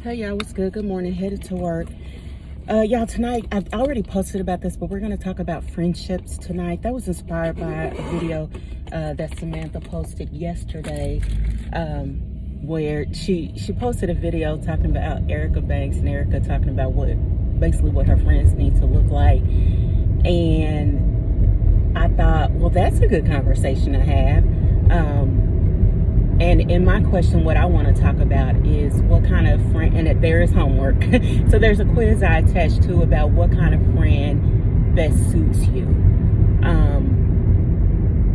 Hey y'all, what's good? Good morning, headed to work. Y'all, tonight, I've already posted about this, but we're going to talk about friendships tonight. That was inspired by a video that Samantha posted yesterday, where she posted a video talking about Erica Banks and Erica talking about basically what her friends need to look like. And I thought, well, that's a good conversation to have. And in my question, what I want to talk about is what kind of friend, and there is homework. So there's a quiz I attached to about what kind of friend best suits you.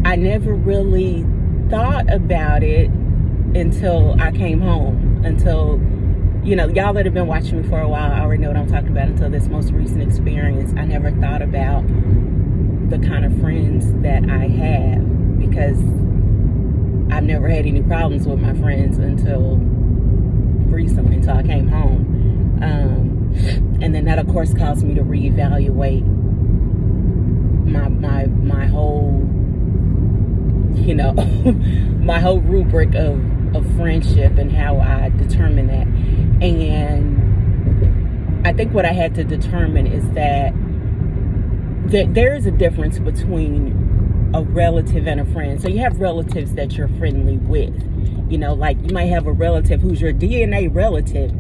I never really thought about it until I came home, until, y'all that have been watching me for a while, I already know what I'm talking about, until this most recent experience. I never thought about the kind of friends that I have, because I've never had any problems with my friends until recently, until I came home. And then that, of course, caused me to reevaluate my whole, my whole rubric of friendship and how I determine that. And I think what I had to determine is that there is a difference between a relative and a friend. So you have relatives that you're friendly with, like you might have a relative who's your DNA relative,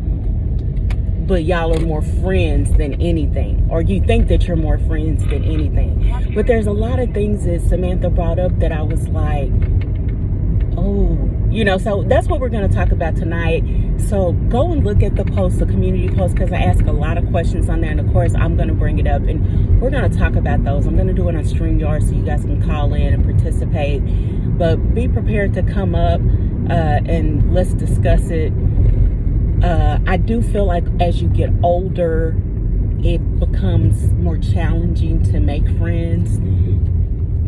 but y'all are more friends than anything, or you think that you're more friends than anything. But there's a lot of things that Samantha brought up that I was like, oh, so that's what we're going to talk about tonight. So go and look at the post, the community post, because I ask a lot of questions on there, and of course I'm going to bring it up and we're going to talk about those. I'm going to do it on StreamYard so you guys can call in and participate, but be prepared to come up and let's discuss it. I do feel like as you get older, it becomes more challenging to make friends.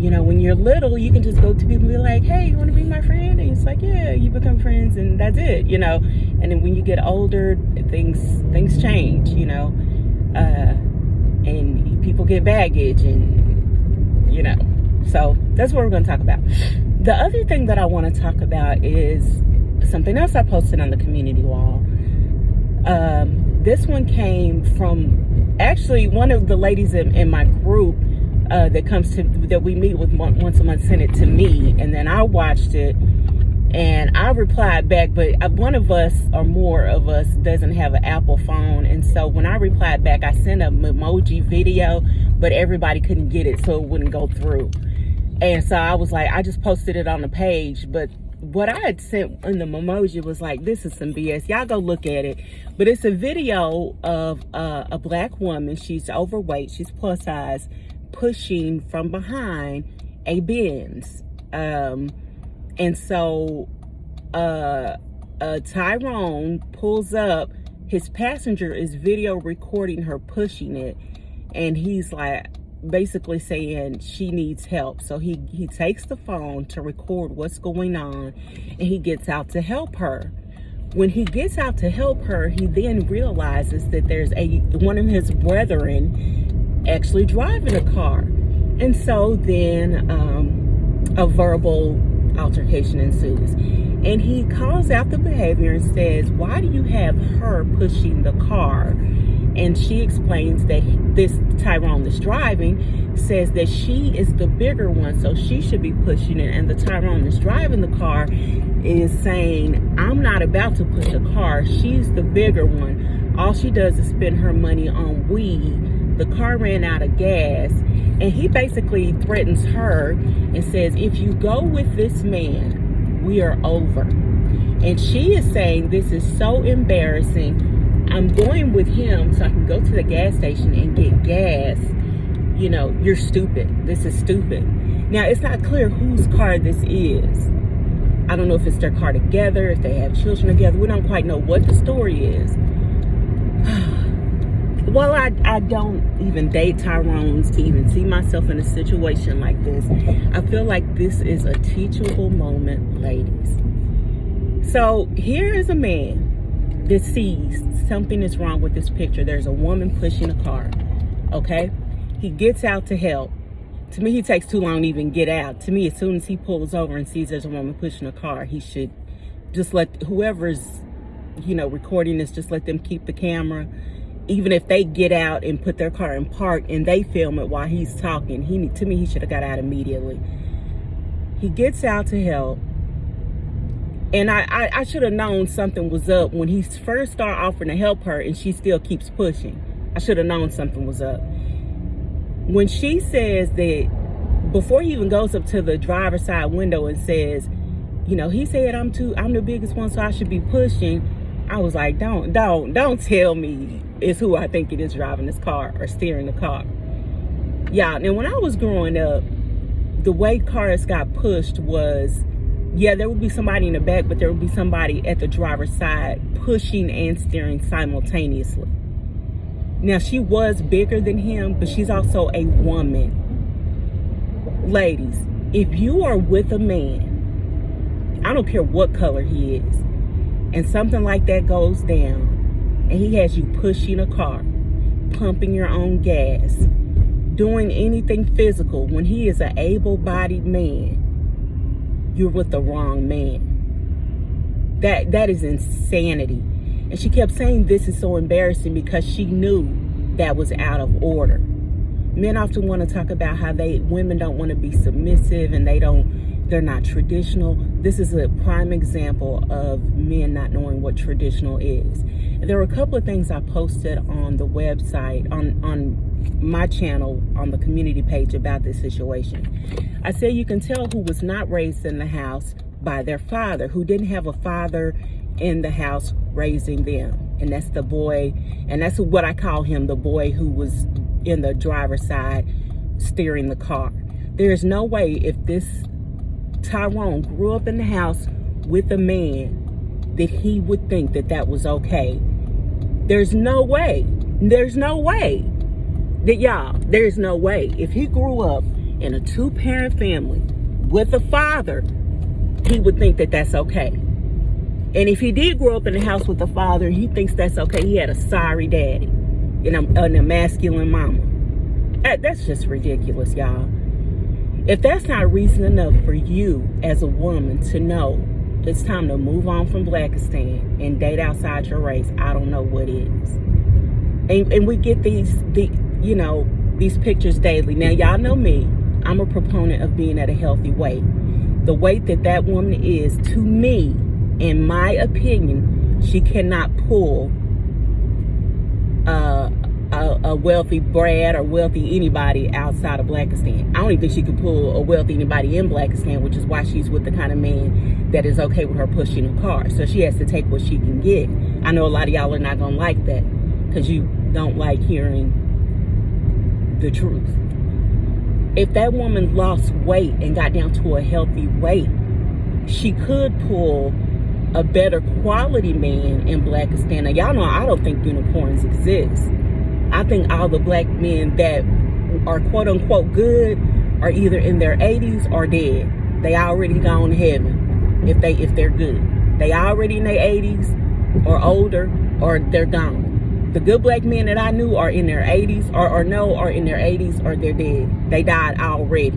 When you're little, you can just go to people and be like, hey, you want to be my friend? And it's like, yeah, you become friends and that's it, And then when you get older, things change, and people get baggage and, so that's what we're going to talk about. The other thing that I want to talk about is something else I posted on the community wall. This one came from actually one of the ladies in my group that we meet with once a month, sent it to me, and then I watched it and I replied back, but one of us or more of us doesn't have an Apple phone, and so when I replied back, I sent an emoji video, but everybody couldn't get it, so it wouldn't go through. And so I was like, I just posted it on the page, but what I had sent in the emoji was like, this is some BS. Y'all go look at it. But it's a video of a black woman. She's overweight, she's plus size, pushing from behind a Benz. And so Tyrone pulls up. His passenger is video recording her pushing it, and he's like basically saying she needs help. So he takes the phone to record what's going on, and he gets out to help her. When he gets out to help her, he then realizes that there's one of his brethren actually driving a car. And so then a verbal altercation ensues. And he calls out the behavior and says, why do you have her pushing the car? And she explains that this Tyrone that's driving says that she is the bigger one, so she should be pushing it. And the Tyrone that's driving the car is saying, I'm not about to push a car. She's the bigger one. All she does is spend her money on weed. The car ran out of gas. And he basically threatens her and says, if you go with this man, we are over. And she is saying, this is so embarrassing. I'm going with him so I can go to the gas station and get gas. You're stupid. This is stupid. Now, it's not clear whose car this is. I don't know if it's their car together, if they have children together. We don't quite know what the story is. Well, I don't even date Tyrone's to even see myself in a situation like this. I feel like this is a teachable moment, ladies. So here is a man that sees something is wrong with this picture. There's a woman pushing a car, okay? He gets out to help. To me, he takes too long to even get out. To me, as soon as he pulls over and sees there's a woman pushing a car, he should just let whoever's recording this, just let them keep the camera. Even if they get out and put their car in park and they film it while he's talking, to me, he should have got out immediately. He gets out to help. And I should have known something was up when he first started offering to help her and she still keeps pushing. I should have known something was up. When she says that, before he even goes up to the driver's side window and says, he said I'm the biggest one, so I should be pushing. I was like, don't tell me it's who I think it is driving this car or steering the car. Yeah, and when I was growing up, the way cars got pushed was, there would be somebody in the back, but there would be somebody at the driver's side pushing and steering simultaneously. Now, she was bigger than him, but she's also a woman. Ladies, if you are with a man, I don't care what color he is, and something like that goes down, and he has you pushing a car, pumping your own gas, doing anything physical, when he is an able-bodied man, you're with the wrong man. That is insanity. And she kept saying this is so embarrassing because she knew that was out of order. Men often want to talk about how women don't want to be submissive and they're not traditional. This is a prime example of men not knowing what traditional is. And there were a couple of things I posted on the website, on my channel, on the community page about this situation. I said you can tell who was not raised in the house by their father, who didn't have a father in the house raising them. And that's the boy, and that's what I call him, the boy who was in the driver's side steering the car. There is no way, if this Tyrone grew up in the house with a man, that he would think that was okay. There's no way. There's no way. There's no way. If he grew up in a two-parent family with a father, he would think that's okay. And if he did grow up in the house with a father, he thinks that's okay. He had a sorry daddy and a masculine mama. That's just ridiculous, y'all. If that's not reason enough for you as a woman to know it's time to move on from Blackistan and date outside your race, I don't know what is. And we get these pictures daily. Now, y'all know me. I'm a proponent of being at a healthy weight. The weight that woman is, to me, in my opinion, she cannot pull a wealthy Brad or wealthy anybody outside of Blackistan. I don't even think she could pull a wealthy anybody in Blackistan, which is why she's with the kind of man that is okay with her pushing a car. So she has to take what she can get. I know a lot of y'all are not going to like that because you don't like hearing the truth. If that woman lost weight and got down to a healthy weight, she could pull a better quality man in Blackistan. Now, y'all know I don't think unicorns exist. I think all the black men that are quote unquote good are either in their 80s or dead. They already gone to heaven if they're good. They already in their 80s or older, or they're gone. The good black men that I knew are in their 80s are in their 80s or they're dead. They died already.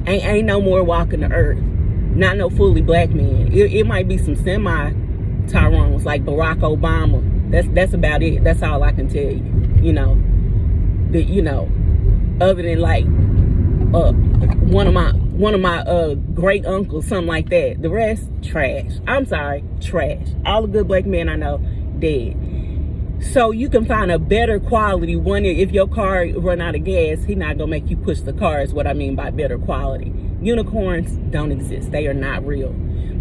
Ain't no more walking the earth. Not no fully black men. It might be some semi-Tyrones like Barack Obama. That's about it. That's all I can tell you. Other than like one of my great uncles, something like that. The rest, trash. I'm sorry, trash. All the good black men I know, dead. So you can find a better quality one. If your car run out of gas, he not gonna make you push the car, is what I mean by better quality. Unicorns don't exist. They are not real.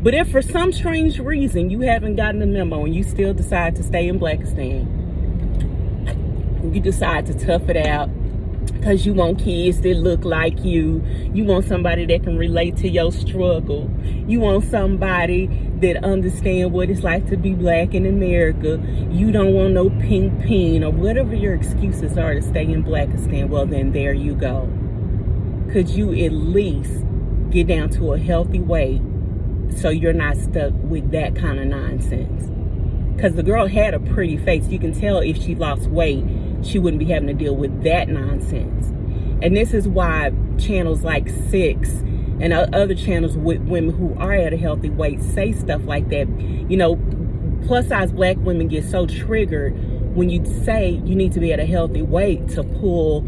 But if for some strange reason you haven't gotten the memo and you still decide to stay in Blackistan, you decide to tough it out because you want kids that look like you want somebody that can relate to your struggle, you want somebody that understand what it's like to be black in America, you don't want no pink peen or whatever your excuses are to stay in Blackistan, well then there you go. Could you at least get down to a healthy weight so you're not stuck with that kind of nonsense? Because the girl had a pretty face. You can tell if she lost weight, she wouldn't be having to deal with that nonsense. And this is why channels like Six and other channels with women who are at a healthy weight say stuff like that. plus size black women get so triggered when you say you need to be at a healthy weight to pull,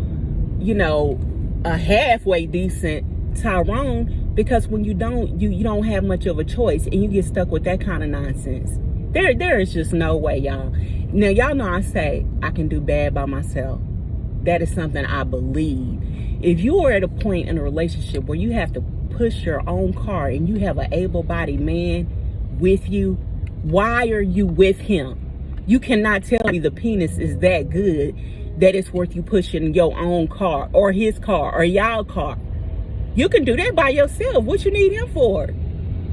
you know, a halfway decent Tyrone, because when you don't, you don't have much of a choice, and you get stuck with that kind of nonsense. There is just no way, y'all. Now, y'all know I say I can do bad by myself. That is something I believe. If you are at a point in a relationship where you have to push your own car and you have an able-bodied man with you, why are you with him? You cannot tell me the penis is that good that it's worth you pushing your own car or his car or y'all car. You can do that by yourself. What you need him for?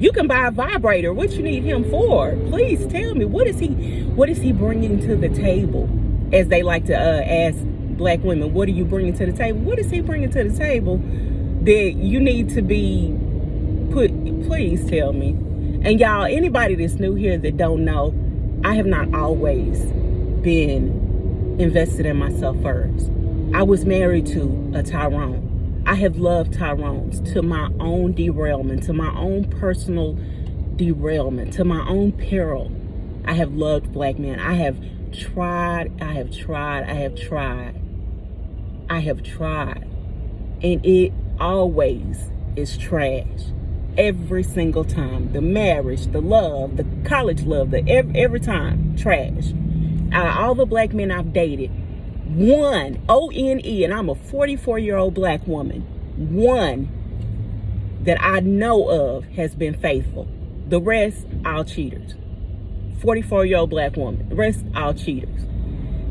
You can buy a vibrator. What you need him for? Please tell me, what is he bringing to the table? As they like to ask black women, what are you bringing to the table? What is he bringing to the table that you need to be put? Please tell me. And y'all, anybody that's new here that don't know, I have not always been invested in myself first. I was married to a Tyrone. I have loved Tyrones to my own derailment, to my own personal derailment, to my own peril. I have loved black men. I have tried. And it always is trash. Every single time. The marriage, the love, the college love, every time, trash. Out of all the black men I've dated, one, O-N-E, and I'm a 44-year-old black woman, one that I know of has been faithful. The rest, all cheaters. 44-year-old black woman. The rest, all cheaters.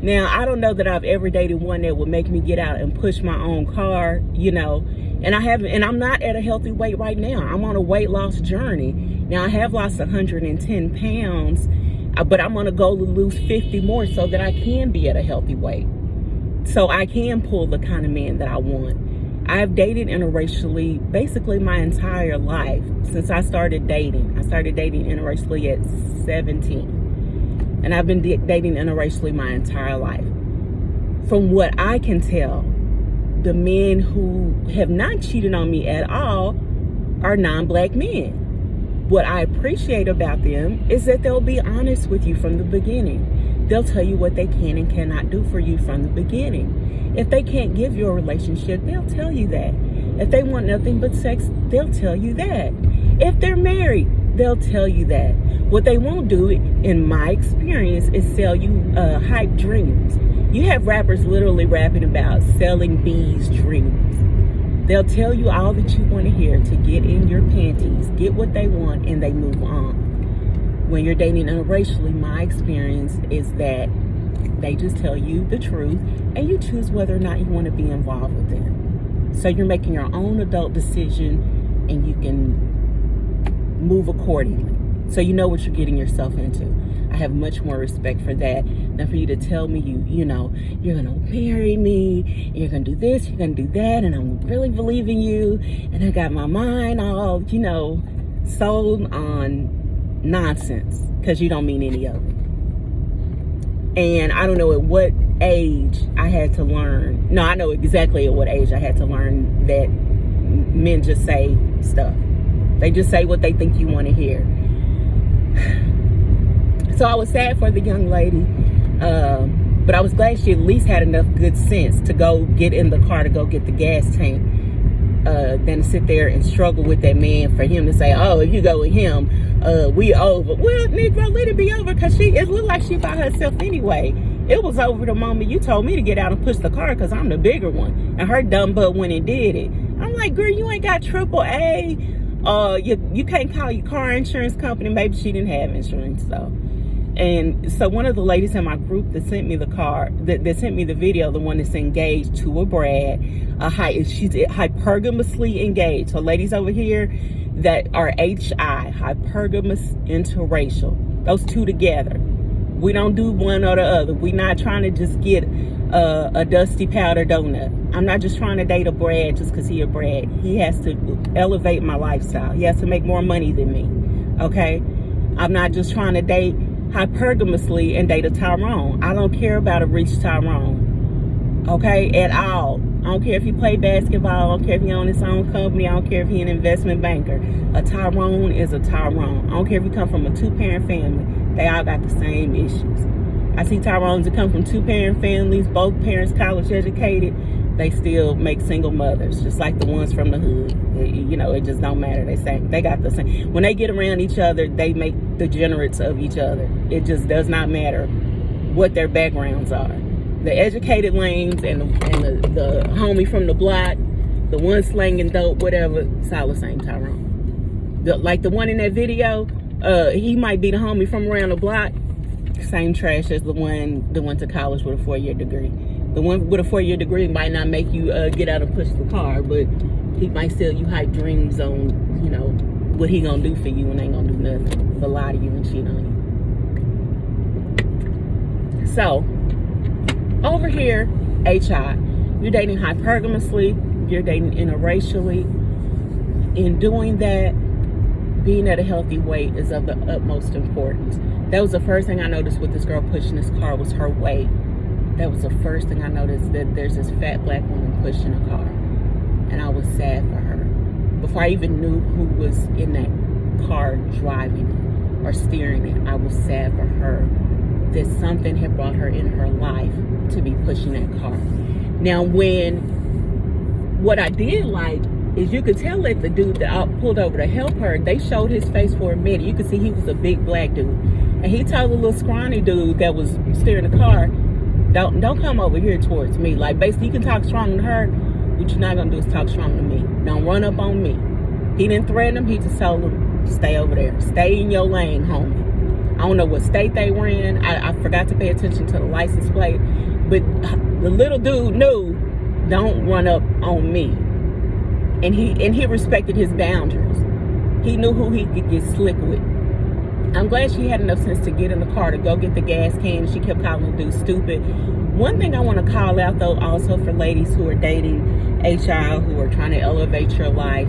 Now, I don't know that I've ever dated one that would make me get out and push my own car, you know, and I haven't, and I'm not at a healthy weight right now. I'm on a weight loss journey. Now, I have lost 110 pounds, but I'm going to go to lose 50 more so that I can be at a healthy weight. So I can pull the kind of man that I want. I've dated interracially basically my entire life since I started dating. I started dating interracially at 17. And I've been dating interracially my entire life. From what I can tell, the men who have not cheated on me at all are non-black men. What I appreciate about them is that they'll be honest with you from the beginning. They'll tell you what they can and cannot do for you from the beginning. If they can't give you a relationship, they'll tell you that. If they want nothing but sex, they'll tell you that. If they're married, they'll tell you that. What they won't do, in my experience, is sell you hype dreams. You have rappers literally rapping about selling bees dreams. They'll tell you all that you want to hear to get in your panties, get what they want, and they move on. When you're dating interracially, my experience is that they just tell you the truth, and you choose whether or not you want to be involved with them. So you're making your own adult decision, and you can move accordingly. So you know what you're getting yourself into. I have much more respect for that than for you to tell me you know, you're gonna marry me, you're gonna do this, you're gonna do that, and I'm really believing you, and I got my mind all, you know, sold on nonsense, because you don't mean any of it. And I don't know at what age I had to learn. No, I know exactly at what age I had to learn that men just say stuff. They just say what they think you want to hear. So I was sad for the young lady, but I was glad she at least had enough good sense to go get in the car to go get the gas tank, than to sit there and struggle with that man for him to say, oh, if you go with him, we over. Well, Negro, let it be over, because it looked like she by herself anyway. It was over the moment you told me to get out and push the car, because I'm the bigger one. And her dumb butt went and did it. I'm like, girl, you ain't got AAA. You can't call your car insurance company. Maybe she didn't have insurance though. And so one of the ladies in my group that sent me the car, that sent me the video, the one that's engaged to a Brad, she's hypergamously engaged. So ladies over here that are HI, hypergamous interracial, those two together. We don't do one or the other. We're not trying to just get a dusty powder donut. I'm not just trying to date a Brad just because he a Brad. He has to elevate my lifestyle. He has to make more money than me, okay? I'm not just trying to date hypergamously and date a Tyrone. I don't care about a rich Tyrone, okay, at all. I don't care if he play basketball. I don't care if he own his own company. I don't care if he an investment banker. A Tyrone is a Tyrone. I don't care if he come from a two-parent family. They all got the same issues. I see Tyrones that come from 2-parent families, both parents college educated. They still make single mothers, just like the ones from the hood. It just don't matter. They got the same. When they get around each other, they make degenerates of each other. It just does not matter what their backgrounds are. The educated lanes and the homie from the block, the one slanging dope, whatever, it's all the same Tyrone. Like the one in that video, he might be the homie from around the block, same trash as the one that went to college with a 4-year degree. The one with a 4-year degree might not make you get out and push the car, but he might sell you hype dreams on, what he gonna do for you and ain't gonna do nothing but lie to you and cheat on you. So, over here, HI, you're dating hypergamously, you're dating interracially. In doing that, being at a healthy weight is of the utmost importance. That was the first thing I noticed with this girl pushing this car was her weight. That was the first thing I noticed, that there's this fat black woman pushing a car. And I was sad for her. Before I even knew who was in that car driving it or steering it, I was sad for her that something had brought her in her life to be pushing that car. Now, what I did like is you could tell that the dude that pulled over to help her, they showed his face for a minute. You could see he was a big black dude. And he told the little scrawny dude that was steering the car, don't come over here towards me. Like, basically, you can talk strong to her. What you're not going to do is talk strong to me. Don't run up on me. He didn't threaten him. He just told him, stay over there. Stay in your lane, homie. I don't know what state they were in. I forgot to pay attention to the license plate. But the little dude knew, don't run up on me. And he respected his boundaries. He knew who he could get slick with. I'm glad she had enough sense to get in the car to go get the gas can. She kept calling the dude stupid. One thing I want to call out, though, also for ladies who are dating HI, who are trying to elevate your life.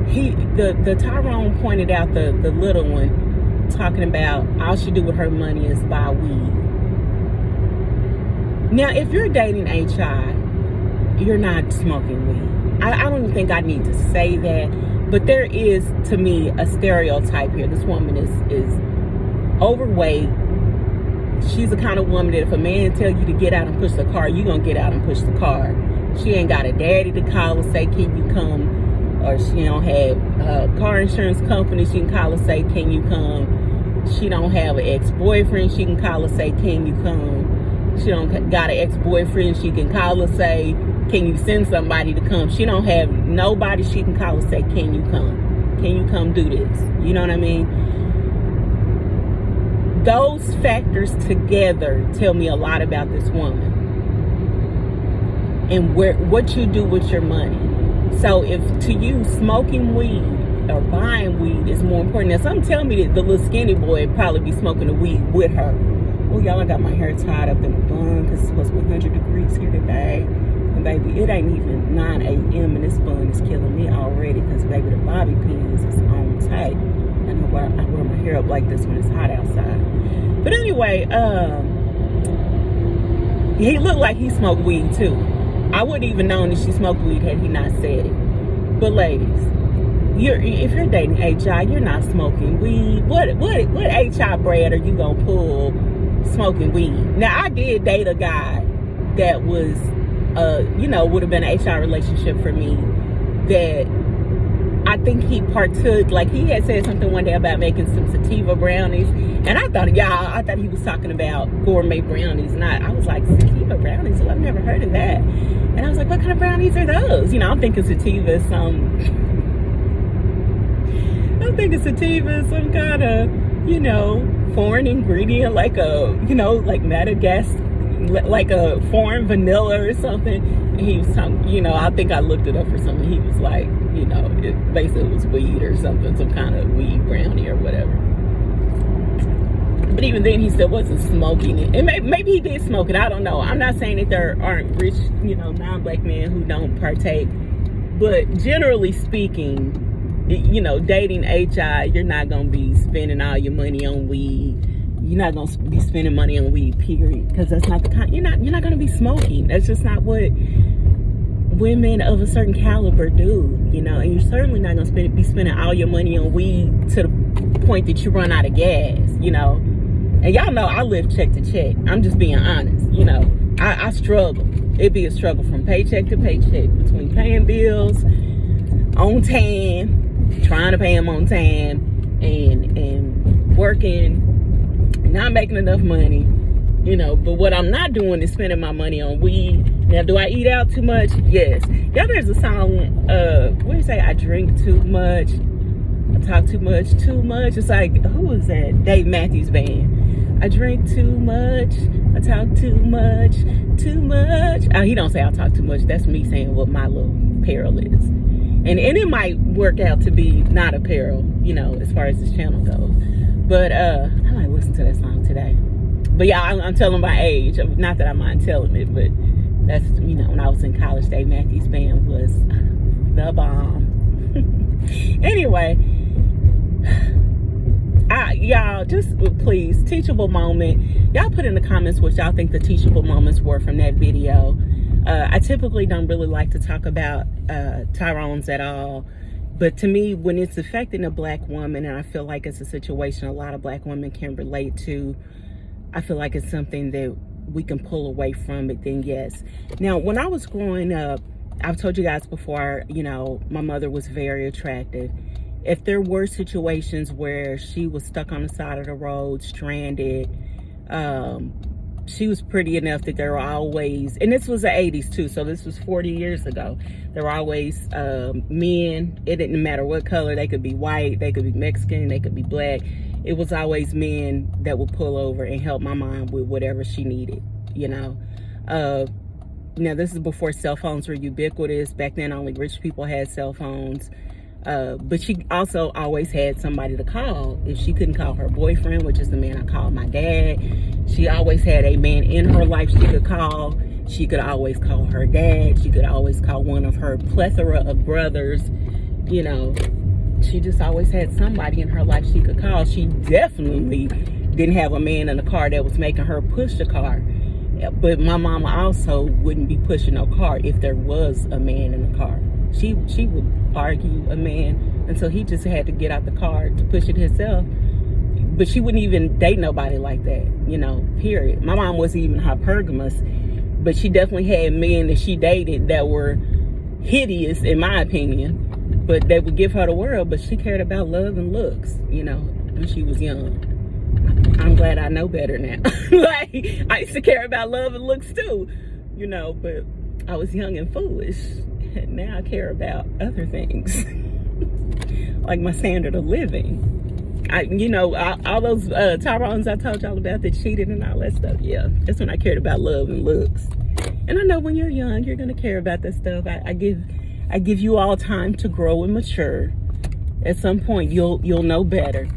The Tyrone pointed out the little one, talking about all she do with her money is buy weed. Now, if you're dating HI, you're not smoking weed. I don't even think I need to say that. But there is, to me, a stereotype here. This woman is overweight. She's the kind of woman that if a man tell you to get out and push the car, you're going to get out and push the car. She ain't got a daddy to call and say, can you come? Or she don't have a car insurance company she can call and say, can you come? She don't have an ex-boyfriend she can call and say, can you come? She don't got an ex-boyfriend she can call and say, can you send somebody to come? She don't have nobody she can call and say, can you come? Can you come do this? You know what I mean? Those factors together tell me a lot about this woman and what you do with your money. So if to you smoking weed or buying weed is more important. Now some tell me that the little skinny boy would probably be smoking the weed with her. Oh y'all, I got my hair tied up in a bun because it's supposed to be 100 degrees here today. Baby, it ain't even 9 a.m. and this bun is killing me already because, baby, the bobby pins is on tight. And I wear my hair up like this when it's hot outside. But anyway, he looked like he smoked weed, too. I wouldn't even known that she smoked weed had he not said it. But, ladies, if you're dating HI, you're not smoking weed. What HI brand are you going to pull smoking weed? Now, I did date a guy that was... would have been an HI relationship for me, that I think he partook, like he had said something one day about making some sativa brownies, and I thought he was talking about gourmet brownies, and I was like, sativa brownies? Well, I've never heard of that. And I was like, what kind of brownies are those? I'm thinking sativa is some kind of, foreign ingredient, like like Madagascar, like a foreign vanilla or something. And he was talking, I think I looked it up for something. He was like, it basically was weed or something, some kind of weed brownie or whatever. But even then, he still wasn't smoking it. And maybe he did smoke it. I don't know. I'm not saying that there aren't rich, non-black men who don't partake. But generally speaking, dating HI, you're not going to be spending all your money on weed. You're not going to be spending money on weed, period. Because that's not the kind, you're not going to be smoking. That's just not what women of a certain caliber do, and you're certainly not going to be spending all your money on weed to the point that you run out of gas, And y'all know I live check to check. I'm just being honest. You know, I struggle. It'd be a struggle from paycheck to paycheck, between paying bills on time, trying to pay them on time, and working, not making enough money. You know, but what I'm not doing is spending my money on weed. Now, do I eat out too much? Yes. Yeah, there's a song, what do you say? I drink too much. I talk too much. It's like, who was that? Dave Matthews Band. I drink too much. I talk too much. Oh, he don't say I talk too much. That's me saying what my little peril is. And it might work out to be not a peril, you know, as far as this channel goes. But I might listen to that song today. But yeah, I'm telling my age. Not that I mind telling it, but that's, you know, when I was in college, Dave Matthews Band was the bomb. Anyway, y'all, just please, teachable moment. Y'all put in the comments what y'all think the teachable moments were from that video. I typically don't really like to talk about Tyrone's at all. But to me, when it's affecting a black woman, and I feel like it's a situation a lot of black women can relate to, I feel like it's something that we can pull away from it, then yes. Now, when I was growing up, I've told you guys before, you know, my mother was very attractive. If there were situations where she was stuck on the side of the road, stranded, she was pretty enough that there were always, and this was the 80s too, so this was 40 years ago. There were always men, it didn't matter what color, they could be white, they could be Mexican, they could be black. It was always men that would pull over and help my mom with whatever she needed, you know. Now, this is before cell phones were ubiquitous. Back then, only rich people had cell phones. But she also always had somebody to call. If she couldn't call her boyfriend, which is the man I called my dad, she always had a man in her life she could call. She could always call her dad. She could always call one of her plethora of brothers, you know. She just always had somebody in her life she could call. She definitely didn't have a man in the car that was making her push the car. But my mama also wouldn't be pushing no car if there was a man in the car. She would argue a man until he just had to get out the car to push it himself. But she wouldn't even date nobody like that, you know, period. My mom wasn't even hypergamous, but she definitely had men that she dated that were hideous, in my opinion, but they would give her the world. But she cared about love and looks, you know, when she was young. I'm glad I know better now. Like, I used to care about love and looks too, you know, but I was young and foolish. And now I care about other things, like my standard of living. You know, all those Tyrones I told y'all about that cheated and all that stuff. Yeah, that's when I cared about love and looks. And I know when you're young, you're gonna care about that stuff. I give you all time to grow and mature. At some point, you'll know better.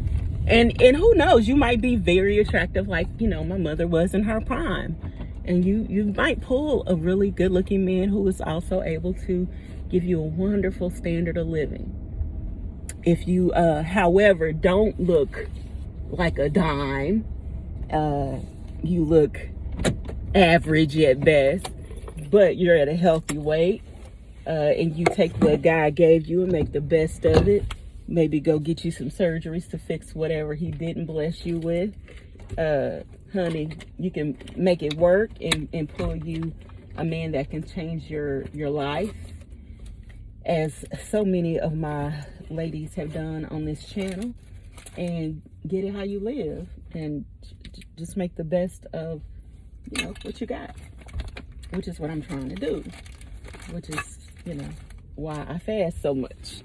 And who knows, you might be very attractive, like, you know, my mother was in her prime. And you might pull a really good looking man who is also able to give you a wonderful standard of living. If you, however, don't look like a dime, you look average at best, but you're at a healthy weight, and you take what God gave you and make the best of it. Maybe go get you some surgeries to fix whatever he didn't bless you with. Honey, you can make it work and pull you a man that can change your life, as so many of my ladies have done on this channel, and get it how you live, and just make the best of, you know, what you got, which is what I'm trying to do, which is, you know, why I fast so much.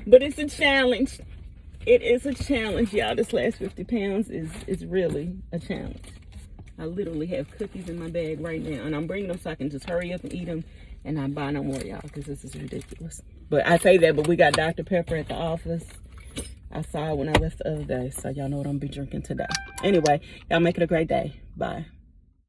But it's a challenge. It is a challenge, y'all. This last 50 pounds is really a challenge. I literally have cookies in my bag right now, and I'm bringing them so I can just hurry up and eat them and not buy no more, y'all, because this is ridiculous. But I say that, but we got Dr. Pepper at the office. I saw it when I left the other day, so y'all know what I'm gonna be drinking today. Anyway, y'all make it a great day. Bye.